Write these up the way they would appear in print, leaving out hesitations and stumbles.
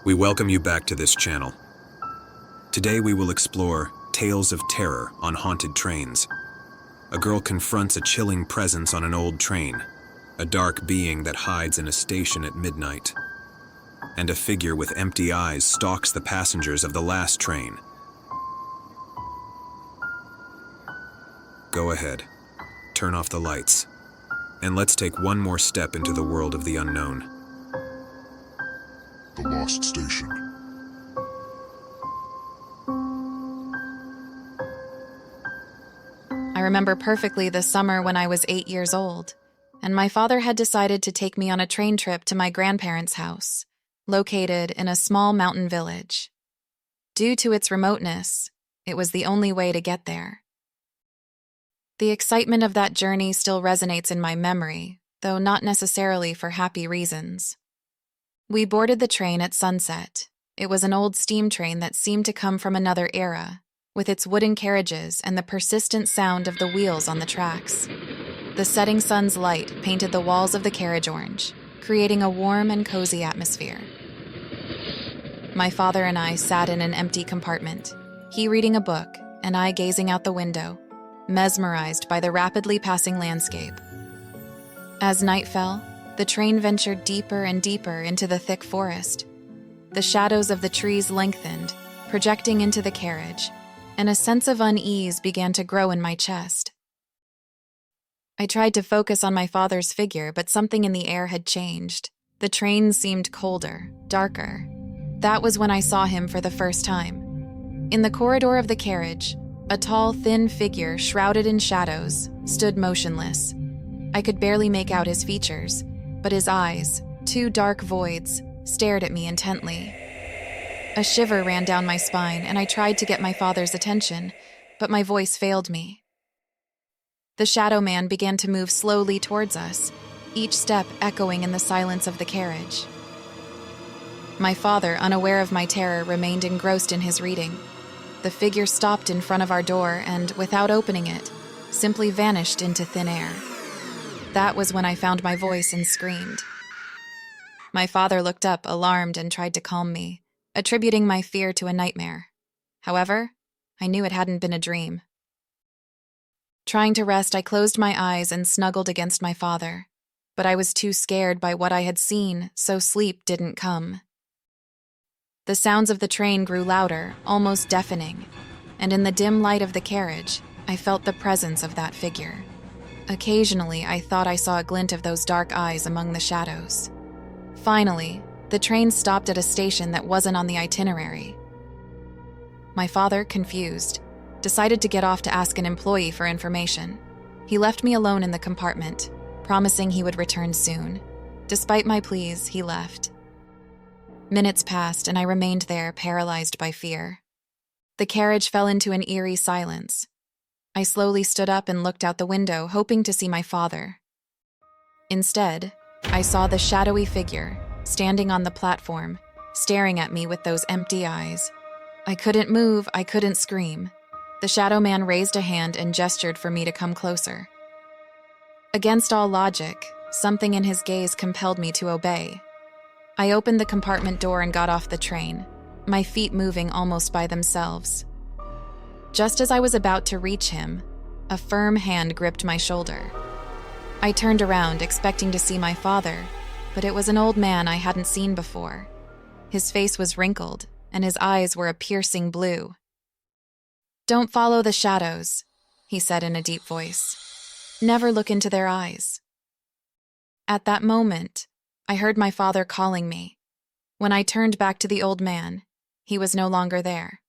We welcome you back to this channel. Today we will explore tales of terror on haunted trains. A girl confronts a chilling presence on an old train, a dark being that hides in a station at midnight, and a figure with empty eyes stalks the passengers of the last train. Go ahead, turn off the lights, and let's take one more step into the world of the unknown. The Lost Station. I remember perfectly the summer when I was 8 years old, and my father had decided to take me on a train trip to my grandparents' house, located in a small mountain village. Due to its remoteness, it was the only way to get there. The excitement of that journey still resonates in my memory, though not necessarily for happy reasons. We boarded the train at sunset. It was an old steam train that seemed to come from another era, with its wooden carriages and the persistent sound of the wheels on the tracks. The setting sun's light painted the walls of the carriage orange, creating a warm and cozy atmosphere. My father and I sat in an empty compartment, he reading a book and I gazing out the window, mesmerized by the rapidly passing landscape. As night fell, the train ventured deeper and deeper into the thick forest. The shadows of the trees lengthened, projecting into the carriage, and a sense of unease began to grow in my chest. I tried to focus on my father's figure, but something in the air had changed. The train seemed colder, darker. That was when I saw him for the first time. In the corridor of the carriage, a tall, thin figure shrouded in shadows stood motionless. I could barely make out his features, but his eyes, two dark voids, stared at me intently. A shiver ran down my spine, and I tried to get my father's attention, but my voice failed me. The shadow man began to move slowly towards us, each step echoing in the silence of the carriage. My father, unaware of my terror, remained engrossed in his reading. The figure stopped in front of our door and, without opening it, simply vanished into thin air. That was when I found my voice and screamed. My father looked up, alarmed, and tried to calm me, attributing my fear to a nightmare. However, I knew it hadn't been a dream. Trying to rest, I closed my eyes and snuggled against my father, but I was too scared by what I had seen, so sleep didn't come. The sounds of the train grew louder, almost deafening, and in the dim light of the carriage, I felt the presence of that figure. Occasionally, I thought I saw a glint of those dark eyes among the shadows. Finally, the train stopped at a station that wasn't on the itinerary. My father, confused, decided to get off to ask an employee for information. He left me alone in the compartment, promising he would return soon. Despite my pleas, he left. Minutes passed, and I remained there, paralyzed by fear. The carriage fell into an eerie silence. I slowly stood up and looked out the window, hoping to see my father. Instead, I saw the shadowy figure, standing on the platform, staring at me with those empty eyes. I couldn't move, I couldn't scream. The shadow man raised a hand and gestured for me to come closer. Against all logic, something in his gaze compelled me to obey. I opened the compartment door and got off the train, my feet moving almost by themselves. Just as I was about to reach him, a firm hand gripped my shoulder. I turned around, expecting to see my father, but it was an old man I hadn't seen before. His face was wrinkled, and his eyes were a piercing blue. "Don't follow the shadows," he said in a deep voice. "Never look into their eyes." At that moment, I heard my father calling me. When I turned back to the old man, he was no longer there.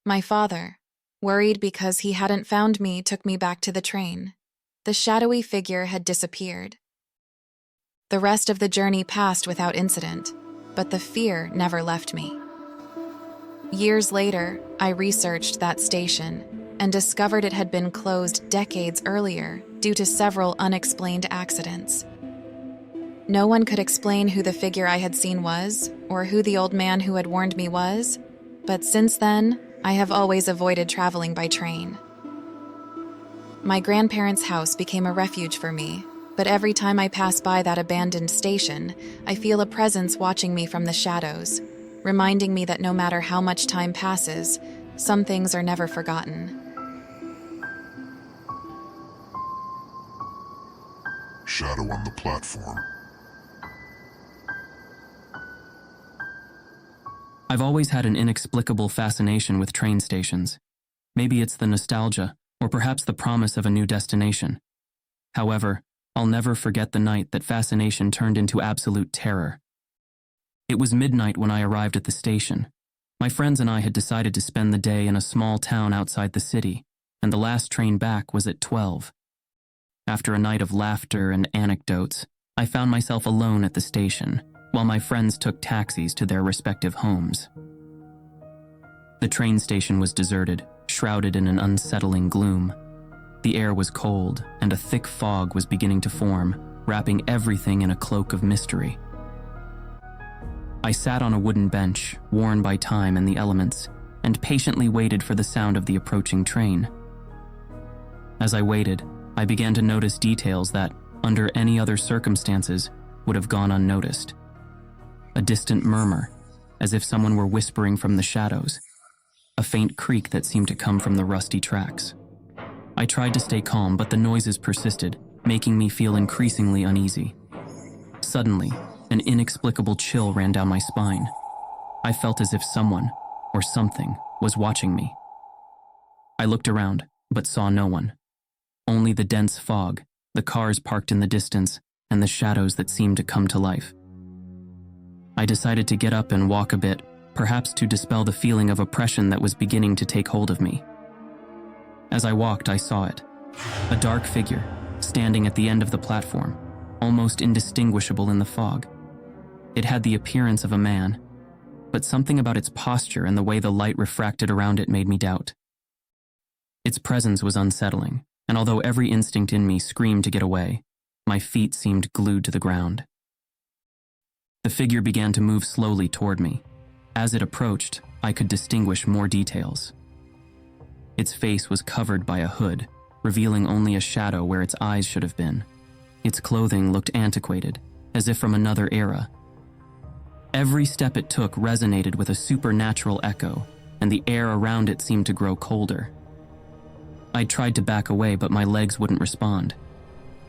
My father, worried because he hadn't found me, took me back to the train. The shadowy figure had disappeared. The rest of the journey passed without incident, but the fear never left me. Years later, I researched that station and discovered it had been closed decades earlier due to several unexplained accidents. No one could explain who the figure I had seen was, or who the old man who had warned me was, but since then, I have always avoided traveling by train. My grandparents' house became a refuge for me, but every time I pass by that abandoned station, I feel a presence watching me from the shadows. reminding me that no matter how much time passes, some things are never forgotten. Shadow on the platform. I've always had an inexplicable fascination with train stations. Maybe it's the nostalgia, or perhaps the promise of a new destination. However, I'll never forget the night that fascination turned into absolute terror. It was midnight when I arrived at the station. My friends and I had decided to spend the day in a small town outside the city, and the last train back was at 12. After a night of laughter and anecdotes, I found myself alone at the station, while my friends took taxis to their respective homes. The train station was deserted, shrouded in an unsettling gloom. The air was cold, and a thick fog was beginning to form, wrapping everything in a cloak of mystery. I sat on a wooden bench, worn by time and the elements, and patiently waited for the sound of the approaching train. As I waited, I began to notice details that, under any other circumstances, would have gone unnoticed. A distant murmur, as if someone were whispering from the shadows. A faint creak that seemed to come from the rusty tracks. I tried to stay calm, but the noises persisted, making me feel increasingly uneasy. Suddenly, an inexplicable chill ran down my spine. I felt as if someone, or something, was watching me. I looked around, but saw no one. Only the dense fog, the cars parked in the distance, and the shadows that seemed to come to life. I decided to get up and walk a bit, perhaps to dispel the feeling of oppression that was beginning to take hold of me. As I walked, I saw it. A dark figure, standing at the end of the platform, almost indistinguishable in the fog. It had the appearance of a man, but something about its posture and the way the light refracted around it made me doubt. Its presence was unsettling, and although every instinct in me screamed to get away, my feet seemed glued to the ground. The figure began to move slowly toward me. As it approached, I could distinguish more details. Its face was covered by a hood, revealing only a shadow where its eyes should have been. Its clothing looked antiquated, as if from another era. Every step it took resonated with a supernatural echo, and the air around it seemed to grow colder. I tried to back away, but my legs wouldn't respond.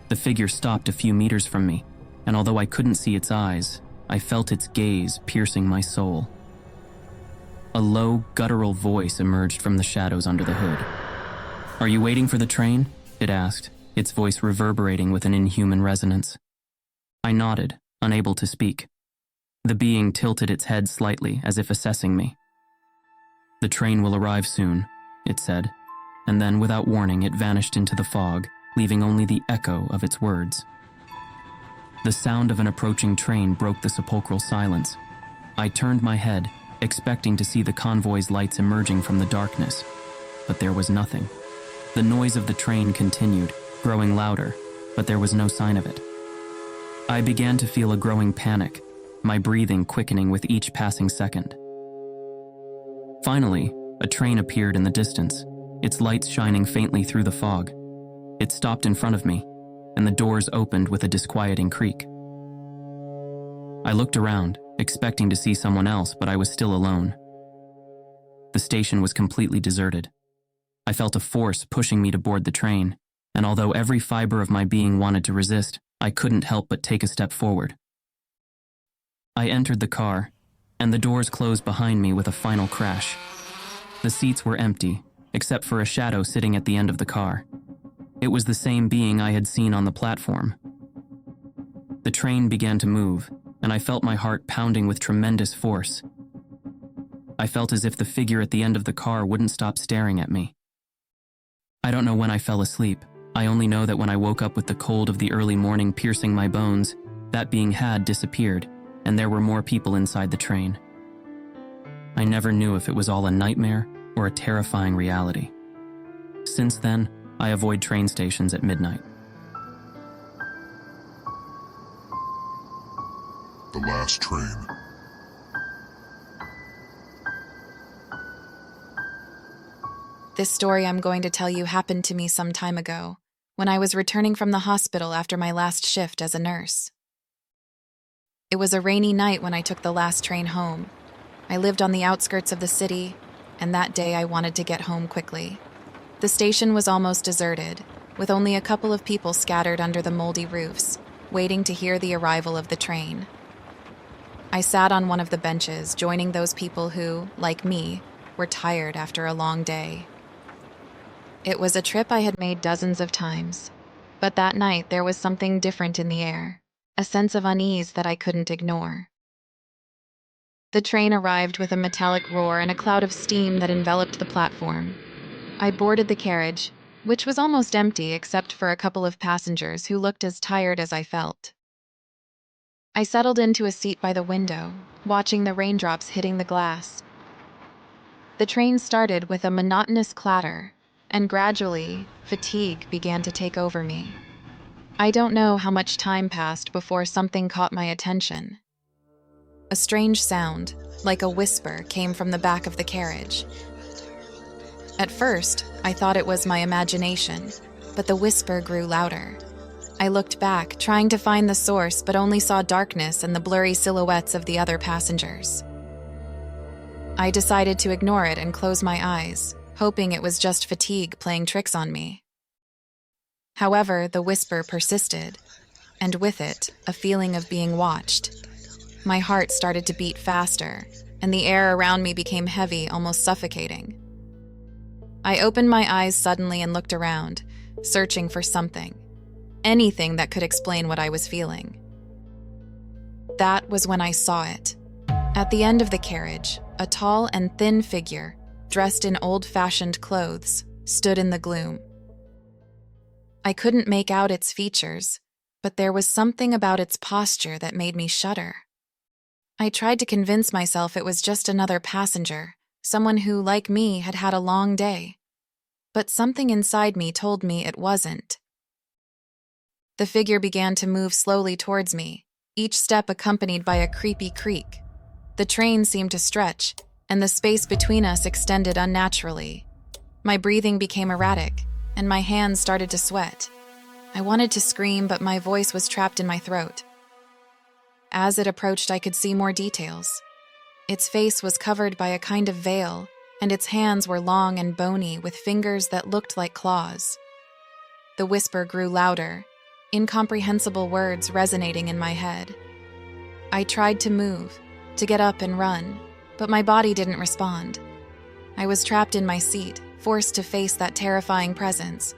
The figure stopped a few meters from me, and although I couldn't see its eyes, I felt its gaze piercing my soul. A low, guttural voice emerged from the shadows under the hood. "Are you waiting for the train?" it asked, its voice reverberating with an inhuman resonance. I nodded, unable to speak. The being tilted its head slightly, as if assessing me. "The train will arrive soon," it said, and then, without warning, it vanished into the fog, leaving only the echo of its words. The sound of an approaching train broke the sepulchral silence. I turned my head, expecting to see the convoy's lights emerging from the darkness, but there was nothing. The noise of the train continued, growing louder, but there was no sign of it. I began to feel a growing panic, my breathing quickening with each passing second. Finally, a train appeared in the distance, its lights shining faintly through the fog. It stopped in front of me, and the doors opened with a disquieting creak. I looked around, expecting to see someone else, but I was still alone. The station was completely deserted. I felt a force pushing me to board the train, and although every fiber of my being wanted to resist, I couldn't help but take a step forward. I entered the car, and the doors closed behind me with a final crash. The seats were empty, except for a shadow sitting at the end of the car. It was the same being I had seen on the platform. The train began to move, and I felt my heart pounding with tremendous force. I felt as if the figure at the end of the car wouldn't stop staring at me. I don't know when I fell asleep. I only know that when I woke up with the cold of the early morning piercing my bones, that being had disappeared, and there were more people inside the train. I never knew if it was all a nightmare or a terrifying reality. Since then, I avoid train stations at midnight. The last train. This story I'm going to tell you happened to me some time ago, when I was returning from the hospital after my last shift as a nurse. It was a rainy night when I took the last train home. I lived on the outskirts of the city, and that day I wanted to get home quickly. The station was almost deserted, with only a couple of people scattered under the moldy roofs, waiting to hear the arrival of the train. I sat on one of the benches, joining those people who, like me, were tired after a long day. It was a trip I had made dozens of times, but that night there was something different in the air, a sense of unease that I couldn't ignore. The train arrived with a metallic roar and a cloud of steam that enveloped the platform. I boarded the carriage, which was almost empty except for a couple of passengers who looked as tired as I felt. I settled into a seat by the window, watching the raindrops hitting the glass. The train started with a monotonous clatter, and gradually, fatigue began to take over me. I don't know how much time passed before something caught my attention. A strange sound, like a whisper, came from the back of the carriage. At first, I thought it was my imagination, but the whisper grew louder. I looked back, trying to find the source, but only saw darkness and the blurry silhouettes of the other passengers. I decided to ignore it and close my eyes, hoping it was just fatigue playing tricks on me. However, the whisper persisted, and with it, a feeling of being watched. My heart started to beat faster, and the air around me became heavy, almost suffocating. I opened my eyes suddenly and looked around, searching for something, anything that could explain what I was feeling. That was when I saw it. At the end of the carriage, a tall and thin figure, dressed in old-fashioned clothes, stood in the gloom. I couldn't make out its features, but there was something about its posture that made me shudder. I tried to convince myself it was just another passenger, someone who, like me, had had a long day. But something inside me told me it wasn't. The figure began to move slowly towards me, each step accompanied by a creepy creak. The train seemed to stretch, and the space between us extended unnaturally. My breathing became erratic, and my hands started to sweat. I wanted to scream, but my voice was trapped in my throat. As it approached, I could see more details. Its face was covered by a kind of veil, and its hands were long and bony with fingers that looked like claws. The whisper grew louder, incomprehensible words resonating in my head. I tried to move, to get up and run, but my body didn't respond. I was trapped in my seat, forced to face that terrifying presence.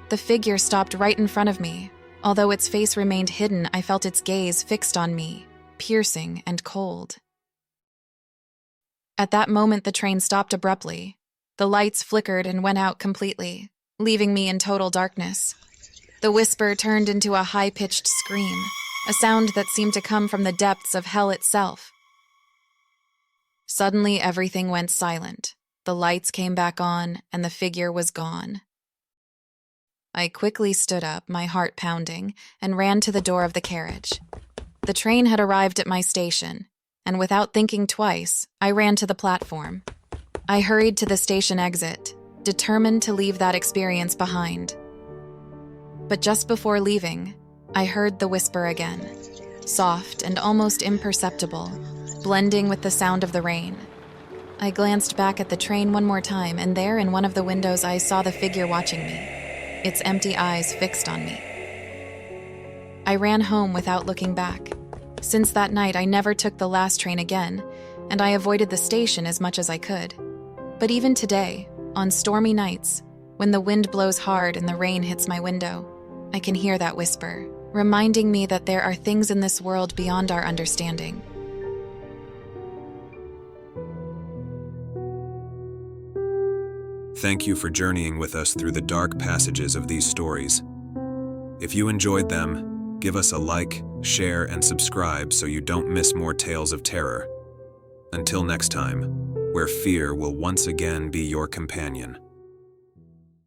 The figure stopped right in front of me. Although its face remained hidden, I felt its gaze fixed on me, piercing and cold. At that moment, the train stopped abruptly. The lights flickered and went out completely, leaving me in total darkness. The whisper turned into a high-pitched scream, a sound that seemed to come from the depths of hell itself. Suddenly, everything went silent. The lights came back on, and the figure was gone. I quickly stood up, my heart pounding, and ran to the door of the carriage. The train had arrived at my station, and without thinking twice, I ran to the platform. I hurried to the station exit, determined to leave that experience behind. But just before leaving, I heard the whisper again, soft and almost imperceptible, blending with the sound of the rain. I glanced back at the train one more time, and there in one of the windows I saw the figure watching me, its empty eyes fixed on me. I ran home without looking back. Since that night, I never took the last train again, and I avoided the station as much as I could. But even today, on stormy nights, when the wind blows hard and the rain hits my window, I can hear that whisper, reminding me that there are things in this world beyond our understanding. Thank you for journeying with us through the dark passages of these stories. If you enjoyed them, give us a like, share, and subscribe so you don't miss more tales of terror. Until next time, where fear will once again be your companion.